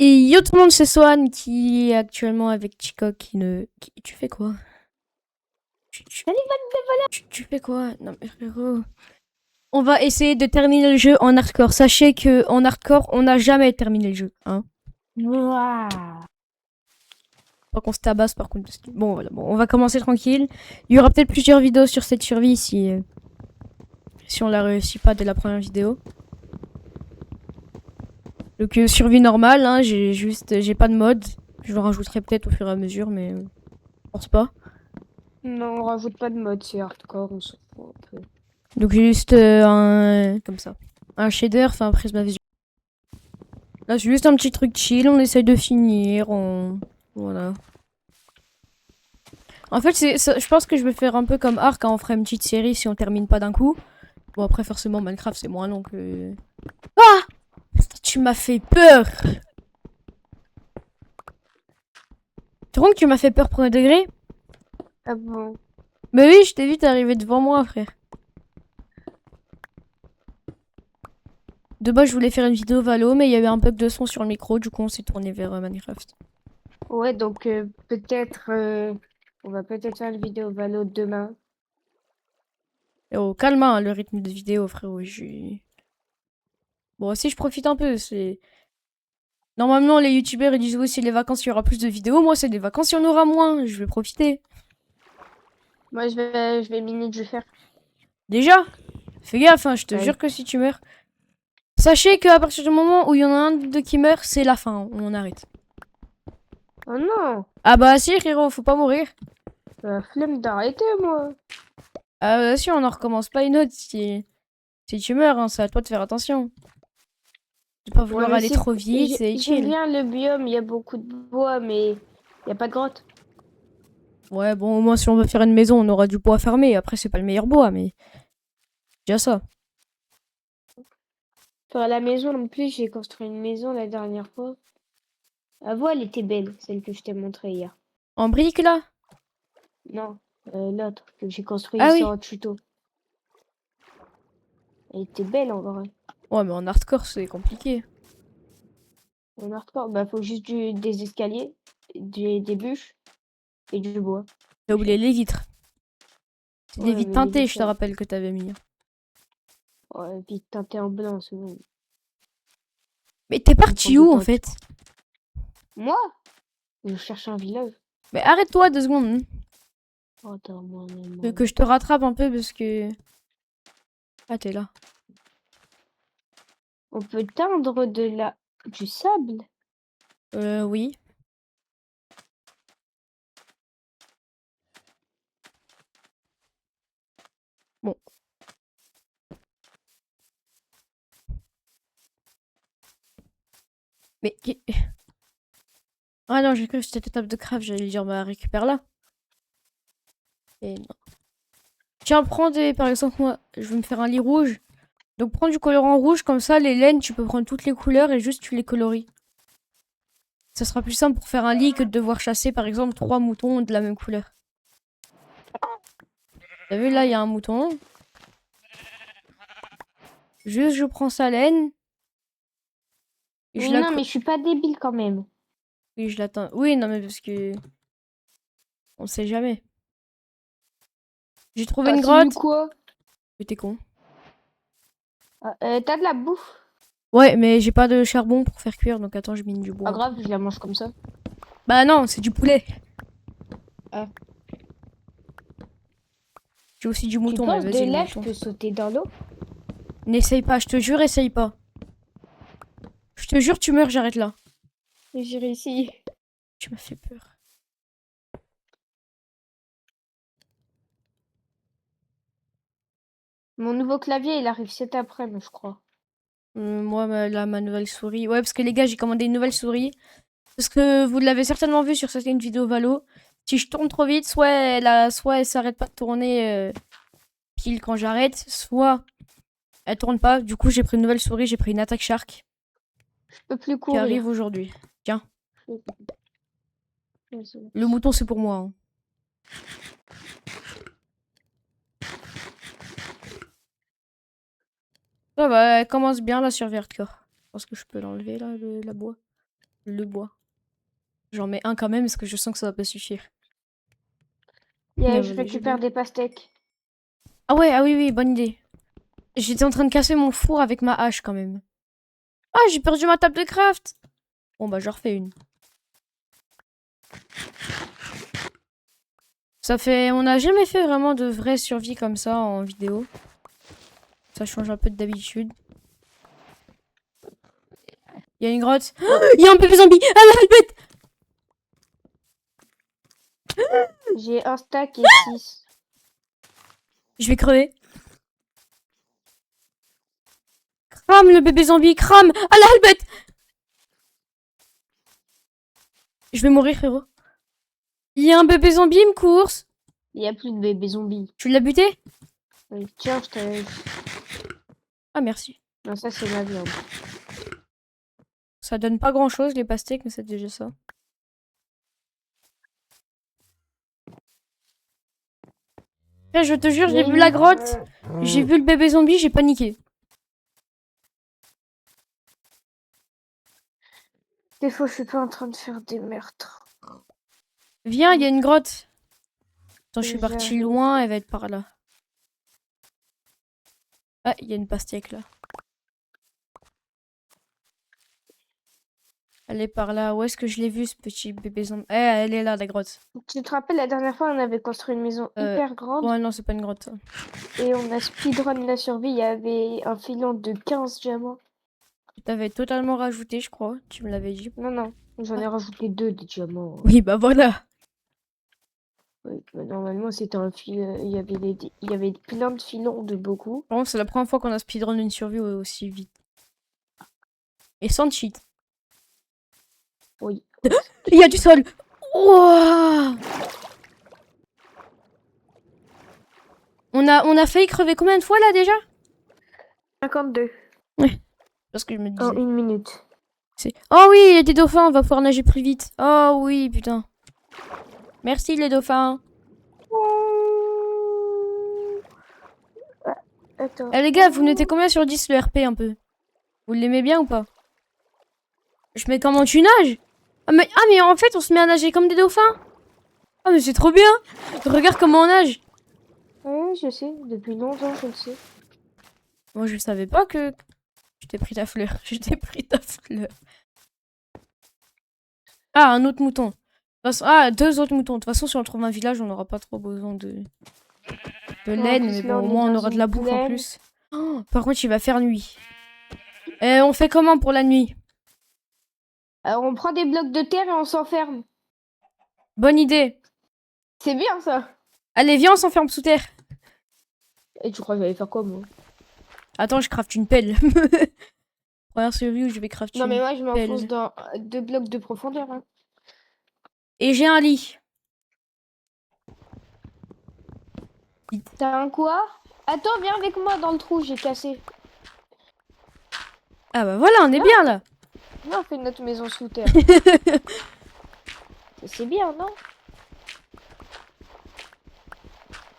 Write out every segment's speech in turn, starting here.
Et yo tout le monde, c'est Swan qui est actuellement avec Chico Tu fais quoi? Tu fais quoi? Non mais frérot. On va essayer de terminer le jeu en hardcore. Sachez que en hardcore, on n'a jamais terminé le jeu. Hein. Ouah. Faut qu'on se tabasse par contre. Bon voilà, bon, on va commencer tranquille. Il y aura peut-être plusieurs vidéos sur cette survie si on la réussit pas dès la première vidéo. Donc survie normale, hein, j'ai pas de mode. Je le rajouterai peut-être au fur et à mesure, mais je pense pas. Non, on rajoute pas de mode, c'est hardcore, on s'en fout un peu. Donc j'ai juste comme ça, un shader, enfin prisme visuel. Là c'est juste un petit truc chill, on essaye de finir, voilà. En fait je pense que je vais faire un peu comme Ark, hein, on ferait une petite série si on termine pas d'un coup. Bon après forcément Minecraft c'est moins long que... Ah, tu m'as fait peur. Tu crois que tu m'as fait peur premier degré? Ah bon? Bah oui, je t'ai vu t'arriver devant moi frère. De base je voulais faire une vidéo Valo mais il y avait un bug de son sur le micro, du coup on s'est tourné vers Minecraft. Ouais, donc peut-être, on va peut-être faire une vidéo Valo demain. Oh, calme hein, le rythme de vidéo, frérot. Bon, si je profite un peu, c'est... Normalement, les youtubeurs, ils disent oui, c'est les vacances, il y aura plus de vidéos. Moi, c'est des vacances, il y en aura moins. Je vais profiter. Moi, je vais mini du faire. Déjà, fais gaffe, hein, je te Ouais. jure que si tu meurs... Sachez qu'à partir du moment où il y en a un de qui meurt, c'est la fin, on arrête. Oh non! Ah bah si, frérot, faut pas mourir. La flemme d'arrêter, moi. Ah bah si, on en recommence pas une autre si tu meurs, hein, c'est à toi de faire attention. De pas Ouais, vouloir mais aller trop vite, c'est j'aime chill. bien le biome, il y a beaucoup de bois, mais il n'y a pas de grotte. Ouais, bon, au moins, si on veut faire une maison, on aura du bois fermé. Après, c'est pas le meilleur bois, mais déjà ça. Faire la maison, en plus, j'ai construit une maison la dernière fois. Avant, elle était belle, celle que je t'ai montrée hier. En brique, là? Non, l'autre que j'ai construit Ah sans oui. un tuto. Elle était belle en vrai. Ouais, mais en hardcore, c'est compliqué. En hardcore, bah faut juste des escaliers, des bûches et du bois. T'as C'est oublié fait. les vitres. C'est des Ouais, vitres mais les teintées, je te vitres, rappelle que t'avais mis. ouais, puis teinté en blanc, c'est bon. Mais t'es On prend parti du où, en temps. fait? Moi, je cherche un village. Mais arrête-toi 2 secondes. Hein. Oh, attends, moi, Que je te rattrape un peu parce que... Ah, t'es là. on peut teindre du sable. Oui. Bon. Mais... Ah non, j'ai cru que c'était table de craft, j'allais dire, bah récupère là. Et non. Tiens, prends des... Par exemple, moi, je vais me faire un lit rouge. Donc prends du colorant rouge, comme ça, les laines, tu peux prendre toutes les couleurs et juste tu les coloris. Ça sera plus simple pour faire un lit que de devoir chasser, par exemple, 3 moutons de la même couleur. T'as vu, là, il y a un mouton. Juste, je prends sa laine. Et je Oui, la... non, mais je suis pas débile quand même. Oui, je l'attends. Oui, non, mais parce que... On sait jamais. J'ai trouvé une T'as eu grotte. quoi? Mais t'es con. Ah, t'as de la bouffe? Ouais, mais j'ai pas de charbon pour faire cuire, donc attends, je mine du bois Pas un peu. grave, je la mange comme ça. Bah non, c'est du poulet. Ah. J'ai aussi du Tu mouton, mais penses de vas-y, le là, je mouton. peux sauter dans l'eau? N'essaye pas, je te jure, essaye pas. Je te jure, tu meurs, j'arrête là. J'ai réussi. Tu m'as fait peur. Mon nouveau clavier, il arrive cet après-midi, je crois. Moi, là, ma nouvelle souris. Ouais, parce que les gars, j'ai commandé une nouvelle souris. Parce que vous l'avez certainement vu sur certaines vidéos Valo. Si je tourne trop vite, soit elle s'arrête pas de tourner pile quand j'arrête, soit elle tourne pas. Du coup, j'ai pris une nouvelle souris, j'ai pris une Attack Shark Je peux plus qui arrive courir. aujourd'hui. Tiens, Je- le mouton, c'est pour moi. Hein. Ça va, elle commence bien la survie hardcore. Je pense que je peux l'enlever là, la bois. le bois. J'en mets un quand même parce que je sens que ça va pas suffire. Yeah, Ah, je voilà, j'ai récupère deux. des pastèques. Ah ouais, ah oui, oui, bonne idée. J'étais en train de casser mon four avec ma hache quand même. Ah, j'ai perdu ma table de craft. Bon, bah, je refais une. Ça fait... On n'a jamais fait vraiment de vraie survie comme ça en vidéo. Ça change un peu d'habitude. Il y a une grotte. Il y a un bébé zombie. Ah la bête. J'ai un stack et 6. Je vais crever. Crame le bébé zombie, crame. Ah la bête. Je vais mourir, frérot. Il y a un bébé zombie, il me course. Il y a plus de bébés zombies. Tu l'as buté? Oui, tiens, je t'ai... Ah merci. Non, ça, c'est ma viande. Ça donne pas grand chose les pastèques, mais c'est déjà ça. Eh, je te jure, Il y j'ai a vu la une... grotte. J'ai vu le bébé zombie, j'ai paniqué. Des fois, je suis pas en train de faire des meurtres. Viens, il y a une grotte. Attends, je suis partie J'arrive. loin, elle va être par là. Ah, il y a une pastèque là. Elle est par là. Où est-ce que je l'ai vu ce petit bébé zombie? Eh, elle est là, la grotte. Tu te rappelles, la dernière fois, on avait construit une maison hyper grande Ouais, non, c'est pas une grotte ça. et on a speedrun la survie. Il y avait un filon de 15 diamants. Tu t'avais totalement rajouté, je crois. Tu me l'avais dit. Non, non, j'en ai rajouté 2 des diamants. Oui, bah voilà. Oui, bah, normalement, c'était un fil. Il y avait plein de filons de beaucoup. Par contre, c'est la première fois qu'on a speedrun une survie aussi vite. Et sans cheat. Oui. Il y a du sol. Ouah. On a failli crever combien de fois là déjà? 52 Parce que je me en disais. 1 minute. Oh oui, il y a des dauphins, on va pouvoir nager plus vite. Oh oui, putain. Merci les dauphins. Ah, attends. Eh les gars, vous notez combien sur 10 le RP un peu? Vous l'aimez bien ou pas? Je mets comment tu nages? Ah mais en fait on se met à nager comme des dauphins. Ah mais c'est trop bien. Regarde comment on nage. Oui, je sais. Depuis longtemps, je le sais. Moi je savais pas que... Je t'ai pris ta fleur. Je t'ai pris ta fleur. Ah, un autre mouton. Ah, deux autres moutons. De toute façon, si on trouve un village, on n'aura pas trop besoin de laine. plus, Mais là, bon, au on est moins, on dans aura de une la bouffe en plaine. plus. Oh, par contre, il va faire nuit. On fait comment pour la nuit? Alors, on prend des blocs de terre et on s'enferme. Bonne idée. C'est bien, ça. Allez, viens, on s'enferme sous terre. Et tu crois que j'allais faire quoi, moi? Attends, je crafte une pelle. Première survie où je vais crafter Non, mais une moi, je m'enfonce pelle. dans 2 blocs de profondeur. Hein. Et j'ai un lit. T'as un quoi? Attends, viens avec moi dans le trou, j'ai cassé. Ah bah voilà, on est bien là. Viens, on fait notre maison sous terre. C'est bien, non?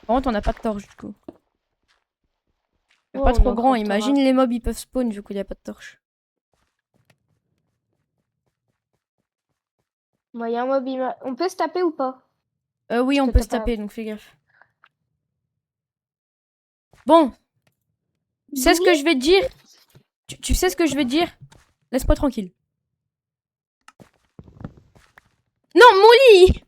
Par contre, on n'a pas de torche du coup. Ouais, Pas on trop en grand. craftera. Imagine les mobs, ils peuvent spawn vu qu'il n'y a pas de torche. Moi, y a un mob, on peut se taper ou pas? Oui, Je on te peut se tape taper, donc fais gaffe. Bon, tu sais ce que je vais te dire? Tu sais ce que je vais te dire? Laisse-moi tranquille. Non, mon lit!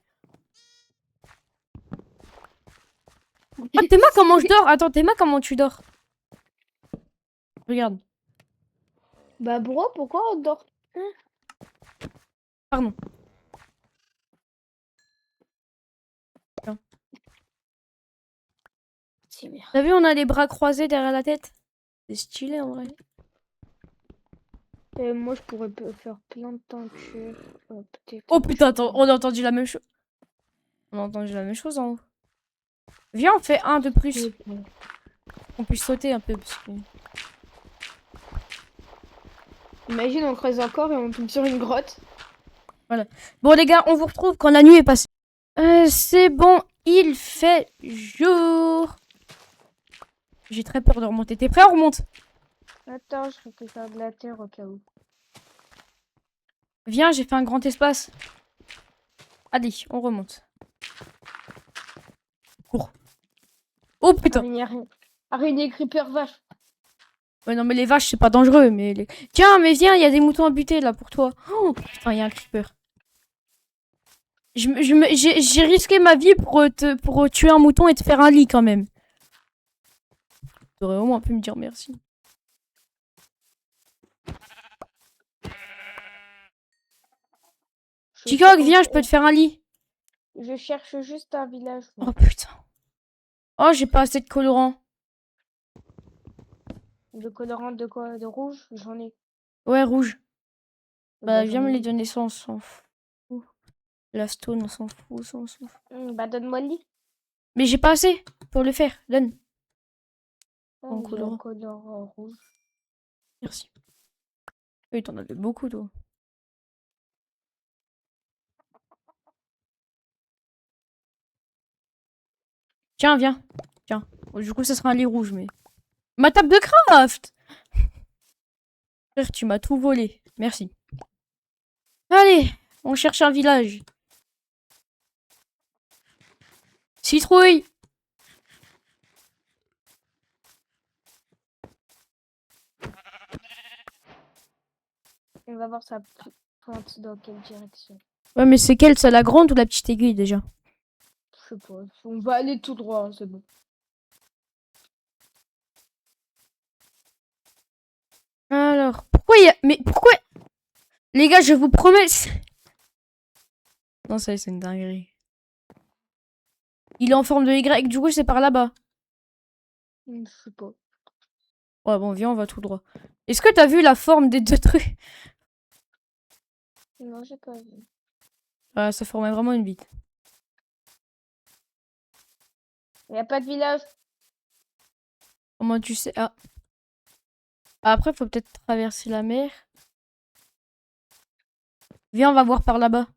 Oh, Théma, comment je dors? Attends, Théma, comment tu dors? Regarde. Bah, bro, pourquoi on dort? Pardon. C'est bien. T'as vu, on a les bras croisés derrière la tête? C'est stylé en vrai. Moi, je pourrais faire plein de tentures. Peut-être. Oh putain, attends, on a entendu la même chose. On a entendu la même chose en haut. Viens, on fait un de plus. On puisse sauter un peu. Parce que... Imagine, on creuse encore et on tombe sur une grotte. Bon les gars, on vous retrouve quand la nuit est passée. C'est bon, il fait jour. J'ai très peur de remonter. T'es prêt? On remonte? Attends, je récupère de la terre au cas où. Viens, j'ai fait un grand espace. Allez, on remonte. Cours. Oh putain. Araignée, creeper, vache. Ouais, non, mais les vaches, c'est pas dangereux. Mais les... Tiens, mais viens, il y a des moutons à buter là pour toi. Oh, putain, il y a un creeper. J'ai risqué ma vie pour tuer un mouton et te faire un lit quand même. T'aurais au moins pu me dire merci. Chicoc, viens, je peux te faire un lit. Je cherche juste un village. Oh putain. Oh, j'ai pas assez de colorant. De colorant de quoi? De rouge? J'en ai. Ouais, rouge. Bah, Bah, viens j'en me ai les dit. donner, ça, on s'en fout. La stone, on s'en fout, ça, on s'en fout. Bah, donne-moi le lit. Mais j'ai pas assez pour le faire. Donne. Ah, Ton j'ai un colorant. colorant rouge. Merci. Oui, t'en avais beaucoup, toi. Tiens, viens. Tiens. Bon, du coup, ça sera un lit rouge, mais... Ma table de craft! Frère, tu m'as tout volé. Merci. Allez, on cherche un village. Citrouille! On va voir ça pointe dans quelle direction. Ouais, mais c'est quelle, ça, la grande ou la petite aiguille, déjà? Je sais pas. On va aller tout droit, c'est bon. Alors, pourquoi il y a... Mais pourquoi... Les gars, je vous promets... Non, ça, c'est une dinguerie. Il est en forme de Y, du coup, c'est par là-bas. Je sais pas. Ouais, bon, viens, on va tout droit. Est-ce que t'as vu la forme des deux trucs? Non, j'ai pas vu. Ah, ça formait vraiment une bite. Il a pas de village. Comment tu sais? Ah. Après, faut peut-être traverser la mer. Viens, on va voir par là-bas.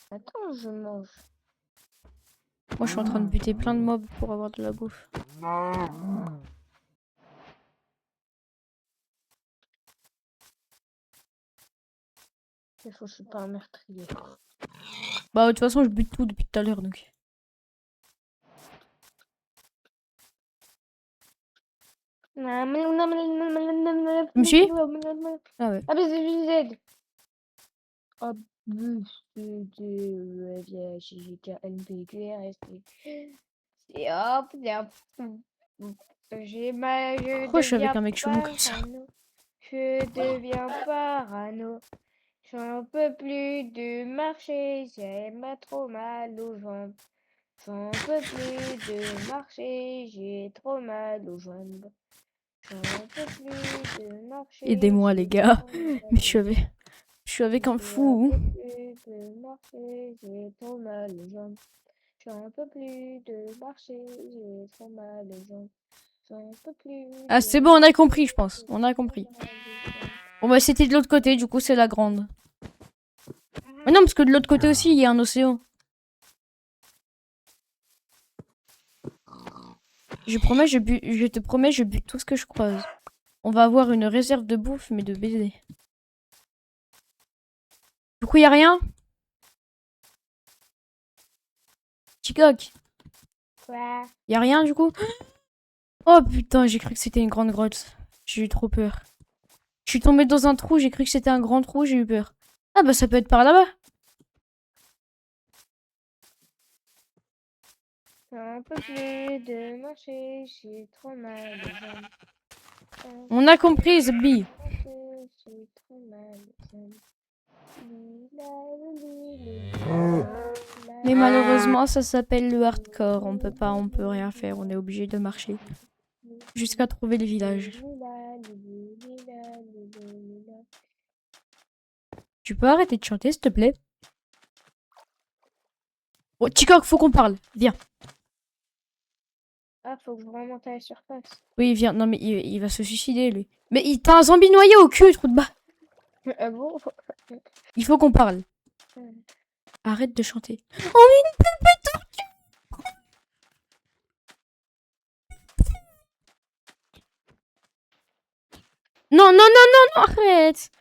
Attends, je mange. Moi, je suis en train de buter plein de mobs pour avoir de la bouffe. Il faut que je suis pas un meurtrier. Bah, de toute façon, je bute tout depuis tout à l'heure, donc. Tu me suis? Ah ouais. Ah, mais c'est Z. Oh, c'est hop, je Pourquoi je suis avec deviens un mec chelou comme ça? parano. Je deviens parano. J'en peux plus de marcher, j'ai trop mal aux jambes. J'en peux plus de marcher, j'ai trop mal aux jambes. J'en peux plus de marcher. Aidez-moi, les j'ai gars. trop mal Mais aux jambes. je suis avec un J'en fou. peux plus de marcher, j'ai trop mal aux jambes. J'en peux plus de marcher, j'ai trop mal aux jambes. J'en peux plus Ah, de c'est bon, on a compris, marcher, je pense. On a j'ai trop compris. mal aux jambes. Bon, bah, c'était de l'autre côté, du coup, c'est la grande. Mais non, parce que de l'autre côté aussi, il y a un océan. Je te promets, je bute tout ce que je croise. On va avoir une réserve de bouffe, mais de baiser. Du coup, y a rien? Chicoc, Quoi? y a rien du coup? Oh putain, j'ai cru que c'était une grande grotte. J'ai eu trop peur. Je suis tombée dans un trou, j'ai cru que c'était un grand trou, j'ai eu peur. Ah bah ça peut être par là-bas. J'en peux plus de marcher, j'ai trop mal aux jambes. On a compris, Zbi. J'ai trop mal aux jambes. Mais malheureusement, ça s'appelle le hardcore. On peut rien faire. On est obligé de marcher jusqu'à trouver les villages. Tu peux arrêter de chanter, s'il te plaît? Oh, Chicoc, faut qu'on parle. Viens. Ah, faut que je remonte à la surface. Oui, viens. Non, mais il va se suicider, lui. Mais t'as un zombie noyé au cul, trou de bas. Ah bon? Il faut qu'on parle. Arrête de chanter. Oh, mais une pépette tortue. Non, non, non, non, non, arrête.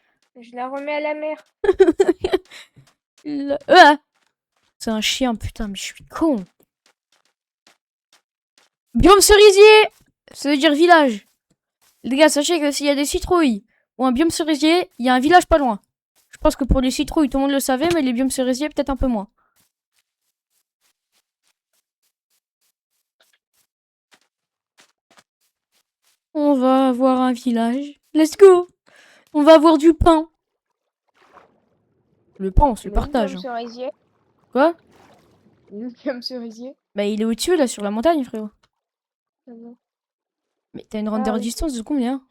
Je la remets à la mer. Ah, c'est un chien, putain, mais je suis con. Biome cerisier! Ça veut dire village. Les gars, sachez que s'il y a des citrouilles ou un biome cerisier, il y a un village pas loin. Je pense que pour les citrouilles, tout le monde le savait, mais les biomes cerisiers, peut-être un peu moins. On va avoir un village. Let's go! On va avoir du pain. Le pain, on se le Le partage. biome cerisier. Quoi? Le biome cerisier. Bah, il est au-dessus, là, sur la montagne, frérot. Ah bon. Mais t'as une Ah render oui. distance de combien?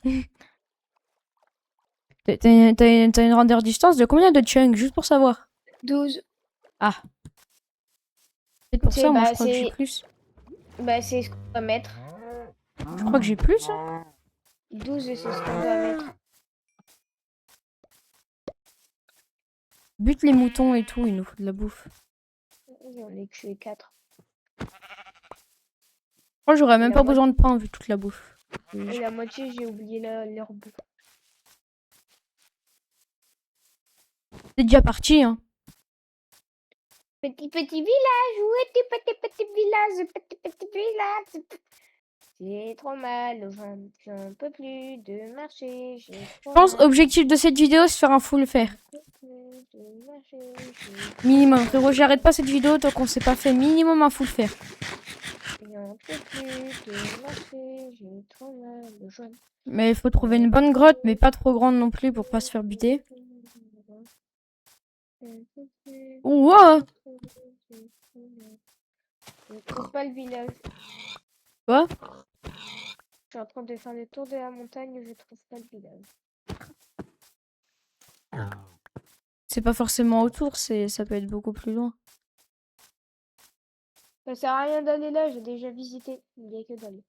T'as une render distance de combien de chunks, juste pour savoir? 12. Ah. Peut-être pour C'est ça, moi, je bah crois que j'ai c'est plus. bah c'est ce qu'on doit mettre. Je crois que j'ai plus, hein. 12 c'est ce qu'on doit mettre. Bute les moutons et tout, il nous faut de la bouffe. J'en ai tué 4. Moi, j'aurais même La pas moitié- besoin de pain vu toute la bouffe. Et la moitié j'ai oublié leur bouffe. C'est déjà parti, hein. Petit village, où es-tu petit village, petit village. J'ai trop mal au ventre, j'en peux plus de marcher, j'ai Je trop pense, mal. objectif de cette vidéo, c'est faire un full faire. J'en peux plus de marcher, j'ai trop Minimum, mal. frérot, j'arrête pas cette vidéo tant qu'on s'est pas fait minimum un full faire. J'en peux plus de marcher, j'ai trop mal au ventre. Mais il faut trouver une bonne grotte, mais pas trop grande non plus pour pas se faire buter. Wow! Je trouve pas le village. Quoi? Je suis en train de faire le tour de la montagne et je trouve pas le village. C'est pas forcément autour, ça peut être beaucoup plus loin. Ça sert à rien d'aller là, j'ai déjà visité. Il n'y a que dalle.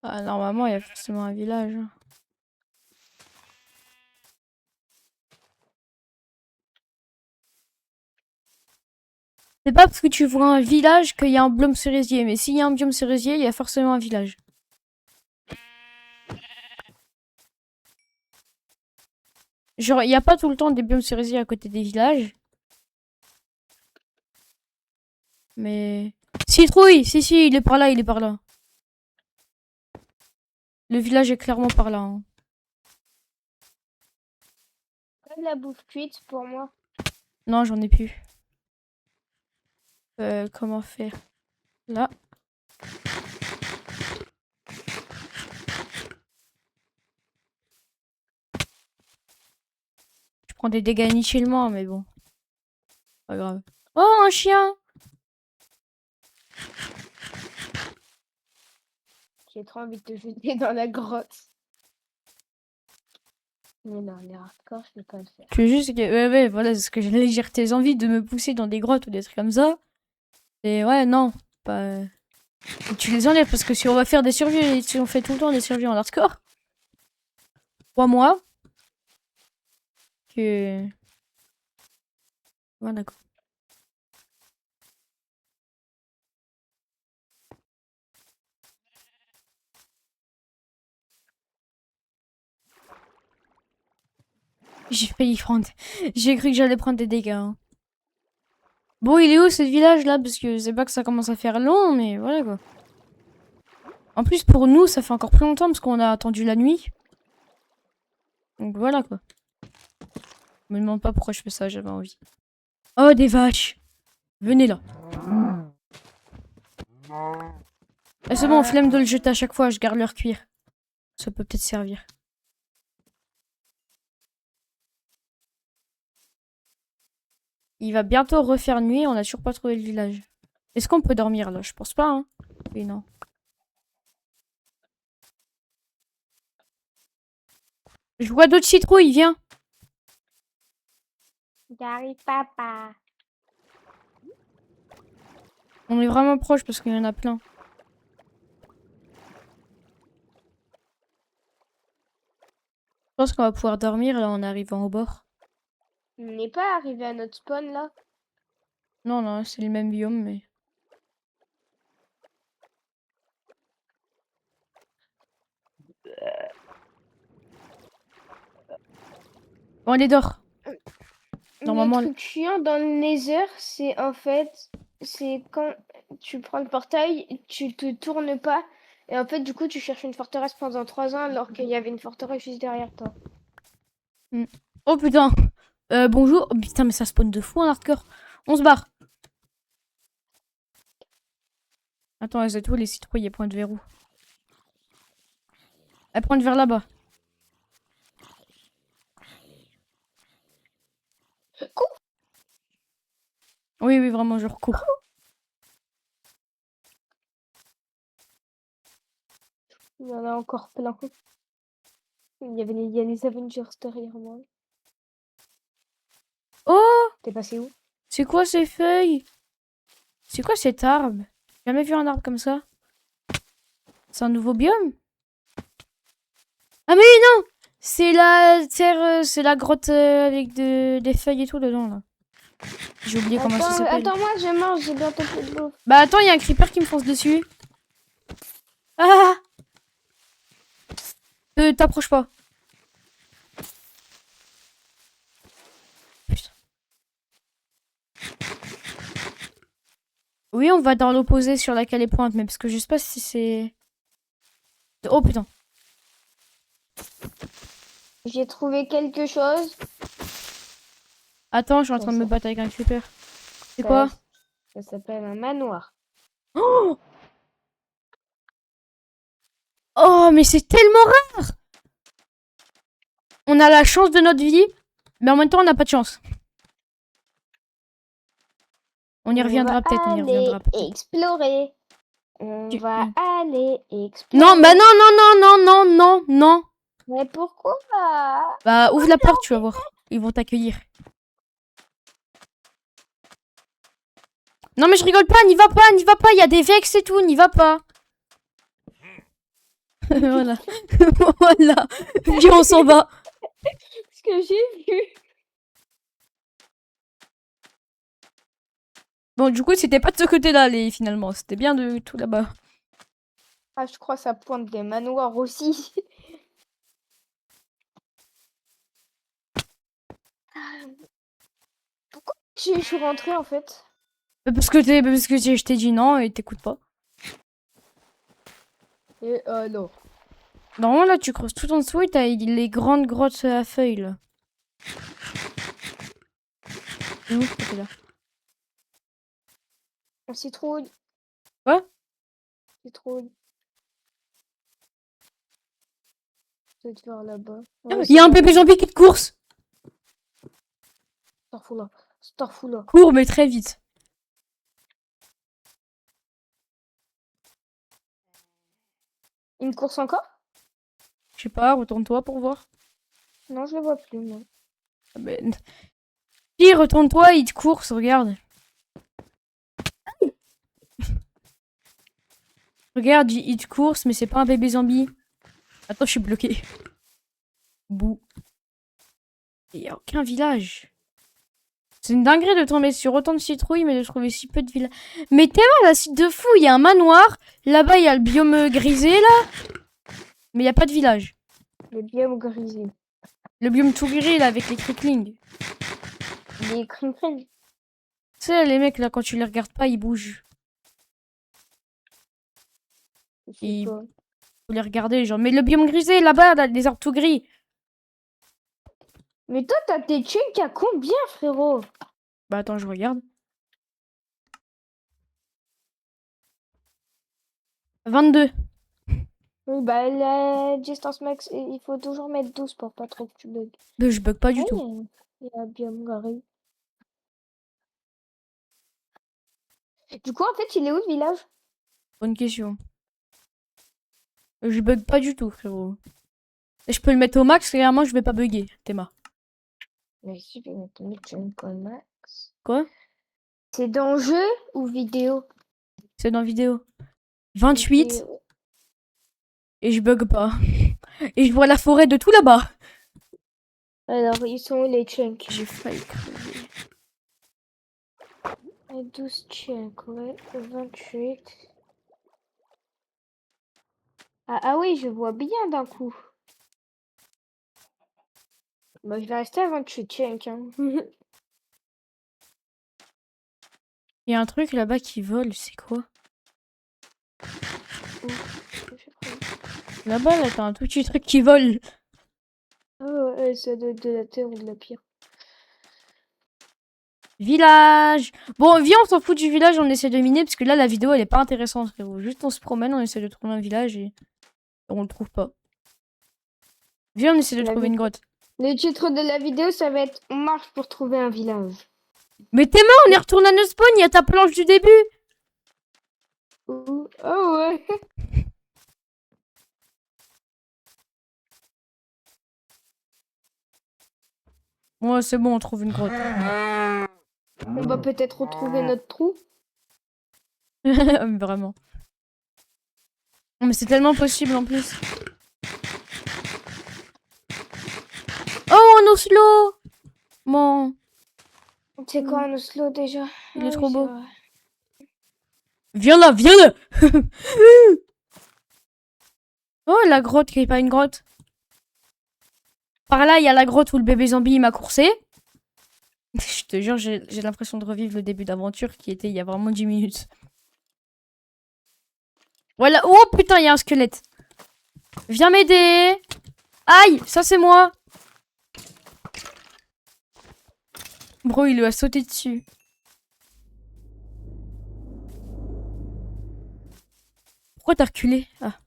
Ah, normalement, il y a forcément un village. C'est pas parce que tu vois un village qu'il y a un biome cerisier, mais s'il y a un biome cerisier, il y a forcément un village. Genre, il n'y a pas tout le temps des biomes cerisiers à côté des villages. Mais... Citrouille! Si, si, il est par là, il est par là. Le village est clairement par là. Hein. Pas de la bouffe cuite pour moi. Non, j'en ai plus. Comment faire? Là. Je prends des dégâts inutilement, mais bon. Pas grave. Oh, un chien! J'ai trop envie de te jeter dans la grotte. Mais non, les hardcore, je peux pas le faire. Je veux juste que... Ouais, voilà, c'est ce que j'allais dire. Tes envies de me pousser dans des grottes ou des trucs comme ça. Et ouais, non. Pas... Tu les enlèves parce que si on va faire des survies, si on fait tout le temps des survies en hardcore, crois-moi que... Voilà quoi. J'ai failli prendre... J'ai cru que j'allais prendre des dégâts. Hein. Bon, il est où ce village là? Parce que c'est pas que ça commence à faire long, mais voilà quoi. En plus, pour nous, ça fait encore plus longtemps parce qu'on a attendu la nuit. Donc voilà quoi. Me demande pas pourquoi je fais ça, j'avais envie. Oh, des vaches! Venez là. Ah, c'est bon, flemme de le jeter à chaque fois, je garde leur cuir. Ça peut peut-être servir. Il va bientôt refaire nuit, on a toujours pas trouvé le village. Est-ce qu'on peut dormir là? Je pense pas, hein. Oui, non. Je vois d'autres citrouilles, viens. J'arrive, papa. On est vraiment proche parce qu'il y en a plein. Je pense qu'on va pouvoir dormir là en arrivant au bord. On n'est pas arrivé à notre spawn là. Non, non, c'est le même biome, mais... Bon, allez, dors. Le Normalement, truc chiant dans le Nether, c'est en fait, c'est quand tu prends le portail, tu te tournes pas, et en fait, du coup, tu cherches une forteresse pendant 3 ans alors qu'il y avait une forteresse juste derrière toi. oh putain. Bonjour. Oh, putain, mais ça spawn de fou en hardcore. On se barre. Attends, c'est tout, les citrouilles, elles pointent vers où? Elles pointent vers là-bas. Oui, oui, vraiment, je recours. Il y en a encore plein. Il y a les Avengers derrière moi. Oh, T'es passé où? c'est quoi ces feuilles? C'est quoi cet arbre? J'ai jamais vu un arbre comme ça. C'est un nouveau biome? Ah mais non! C'est la terre, c'est la grotte avec des feuilles et tout dedans là. J'ai oublié comment ça s'appelle. Attends-moi, je mange, j'ai bientôt plus de bouffe. Bah attends, il y a un creeper qui me fonce dessus. Ah! T'approches pas. Putain. Oui, on va dans l'opposé sur laquelle est pointe, mais parce que je sais pas si c'est... Oh putain. J'ai trouvé quelque chose. Attends, je suis en Comment train de me ça? battre avec un creeper. C'est quoi? Ça s'appelle un manoir. Oh! Oh, mais c'est tellement rare! On a la chance de notre vie, mais en même temps, on n'a pas de chance. On y reviendra peut-être, on y reviendra peut-être. Explorer. On va aller explorer. Non, bah non, non, non, non, non, non, non. Mais pourquoi? Bah ouvre la porte, tu vas voir. Ils vont t'accueillir. Non mais je rigole pas, n'y va pas, n'y va pas. Il y a des vex et tout, n'y va pas. Voilà. Voilà. Viens, on s'en va. Ce que j'ai vu. Bon, du coup, c'était pas de ce côté-là, finalement. C'était bien de tout là-bas. Ah, je crois que ça pointe des manoirs aussi. Pourquoi je suis rentrée en fait? Parce que je t'ai dit non et t'écoutes pas. Et non. Normalement, là, tu creuses tout en dessous et t'as les grandes grottes à feuilles, là. C'est où, ce côté-là? On citrouille. Quoi? Citrouille. Je vais te voir là-bas. Il y a un bébé zombie qui te course. Starfoula. Starfoula. Cours, mais très vite. Une course encore? Je sais pas, retourne-toi pour voir. Non, je le vois plus, moi. Ah, mais... Si, retourne-toi, il te course, regarde. Regarde, il te course, mais c'est pas un bébé zombie. Attends, je suis bloqué. Bouh. Il y a aucun village. C'est une dinguerie de tomber sur autant de citrouilles, mais de trouver si peu de villages. Mais t'es mal, la site de fou, il y a un manoir. Là-bas, il y a le biome grisé, là. Mais il y a pas de village. Le biome grisé. Le biome tout gris, là, avec les cricklings. Les crin-crin. Tu sais, les mecs, là, quand tu les regardes pas, ils bougent. Je sais Et pas. faut les regarder, genre. Mais le biome grisé, là-bas, là, les arbres tout gris. Mais toi, t'as tes chunks à combien, frérot? Bah, attends, je regarde. 22. Oui, bah, la distance max, il faut toujours mettre 12 pour pas trop que tu bugs. Bah, je bug pas du tout. Oui, il y a biome gris. Du coup, en fait, il est où le village? Bonne question. Je bug pas du tout, frérot. Et je peux le mettre au max, clairement, je vais pas bugger, Théma. Mais si, je vais mettre mes chunks au max. Quoi? C'est dans jeu ou vidéo? C'est dans vidéo. 28. Vidéo. Et je bug pas. Et je vois la forêt de tout là-bas. Alors, ils sont où les chunks? J'ai failli crever. 12 chunks, ouais. 28. Ah oui, je vois bien d'un coup. Bah, je vais rester avant que tu check, hein. Il y a un truc là-bas qui vole, c'est quoi? Là-bas, là, t'as un tout petit truc qui vole. Oh, ouais, ça doit être de la terre ou de la pierre. Village! Bon, viens, on s'en fout du village, on essaie de miner, parce que là, la vidéo, elle est pas intéressante, frérot. Juste, on se promène, on essaie de trouver un village et on le trouve pas. Viens, on essaie de La trouver vid- une grotte. Le titre de la vidéo, ça va être On marche pour trouver un village. Mais t'es mort, on y retourne à nos spawn, il y a ta planche du début! Oh ouais. Ouais, c'est bon, on trouve une grotte. On va peut-être retrouver notre trou. Vraiment. Mais c'est tellement possible en plus. Oh, un oslo! Bon, C'est quoi un Oslo déjà? il Ah est oui, trop c'est beau. vrai. Viens là, viens là! Oh, la grotte qui est pas une grotte. Par là, il y a la grotte où le bébé zombie il m'a coursé. Je te jure, j'ai l'impression de revivre le début d'aventure qui était il y a vraiment 10 minutes. Voilà. Oh putain, il y a un squelette. Viens m'aider. Aïe, ça c'est moi. Bro, il lui a sauté dessus. Pourquoi t'as reculé? Ah.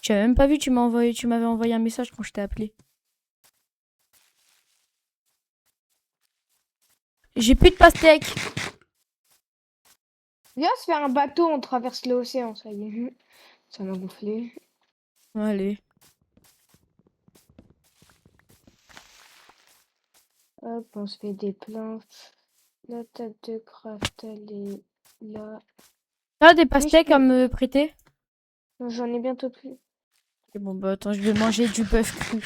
J'avais même pas vu, tu m'avais envoyé un message quand je t'ai appelé. J'ai plus de pastèque. Viens se faire un bateau, on traverse l'océan, ça y est. Ça m'a gonflé. Allez. Hop, on se fait des planches. La table de craft, elle est là. T'as des Oui, pastèques à me prêter? j'en ai bientôt plus. Ok, bon bah attends, je vais manger du bœuf cru.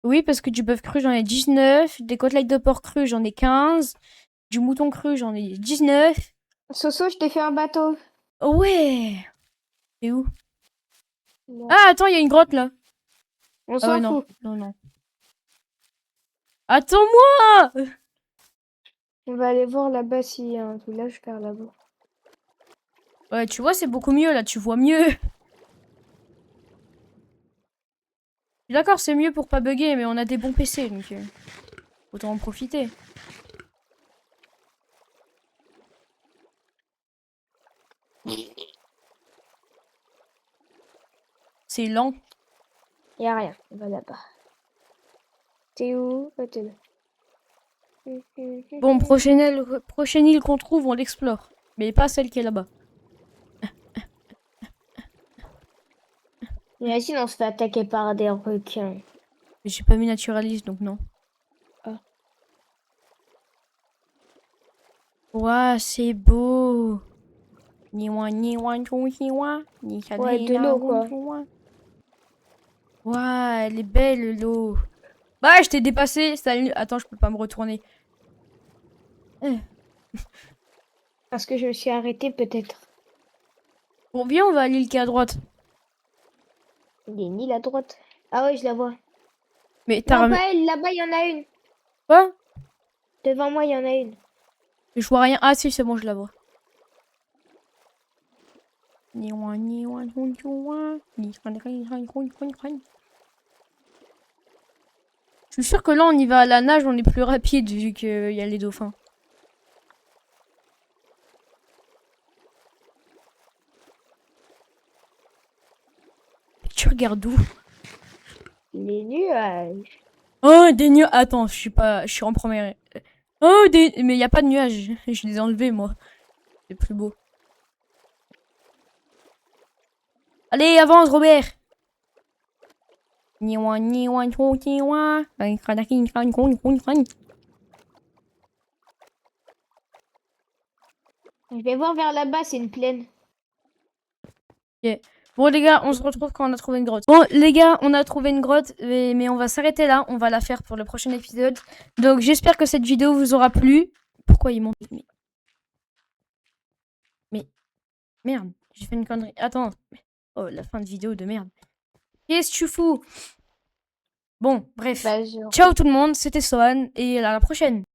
Oui, parce que du bœuf cru, j'en ai 19. Des côtelettes de porc cru, j'en ai 15. Du mouton cru, j'en ai 19. Soso, je t'ai fait un bateau. Oh ouais! C'est où? Là. Ah, attends, il y a une grotte là. On Ah ouais, s'en non. fout. Non, non. Attends-moi! On va aller voir là-bas s'il y a un village vers là-bas. Ouais, tu vois, c'est beaucoup mieux là, tu vois mieux. D'accord, c'est mieux pour pas bugger, mais on a des bons PC donc autant en profiter. C'est lent. Y a rien. On va là-bas. T'es où? Ah, t'es là. Bon, prochaine île qu'on trouve, on l'explore. Mais pas celle qui est là-bas. Imagine, on se fait attaquer par des requins. J'ai pas mis naturaliste donc non. Ah. Ouah, c'est beau. Ni wa ni wa ni wa ni Ouais, de l'eau, quoi. Ouah, elle est belle l'eau. Bah, je t'ai dépassé. Salut. Attends, je peux pas me retourner. Parce que je me suis arrêtée, peut-être. Bon, viens, on va à l'île qui est à droite. Il y a une île à droite. Ah ouais, je la vois. Mais t'as Non, ramené... pas elle. Là-bas, il y en a une. Quoi? Devant moi, il y en a une. Je vois rien. Ah si, c'est bon, je la vois. Ni wa ni wa ni wa ni Je suis sûre que là, on y va à la nage, on est plus rapide vu qu'il y a les dauphins. Tu regardes où? Les nuages. Oh, des nuages. Attends, je suis en première. Oh, mais il y a pas de nuages. Je les ai enlevés, moi. C'est plus beau. Allez, avance, Robert. Ni wa ni wa ni wa. Je vais voir vers là-bas, c'est une plaine. Bon les gars, on se retrouve quand on a trouvé une grotte. Bon les gars, on a trouvé une grotte, mais on va s'arrêter là. On va la faire pour le prochain épisode. Donc j'espère que cette vidéo vous aura plu. Pourquoi il monte? Mais merde, j'ai fait une connerie. Attends. Oh, la fin de vidéo de merde. Qu'est-ce que tu fous? Bon, bref. Bah, Ciao tout le monde, c'était Sohan et à la prochaine.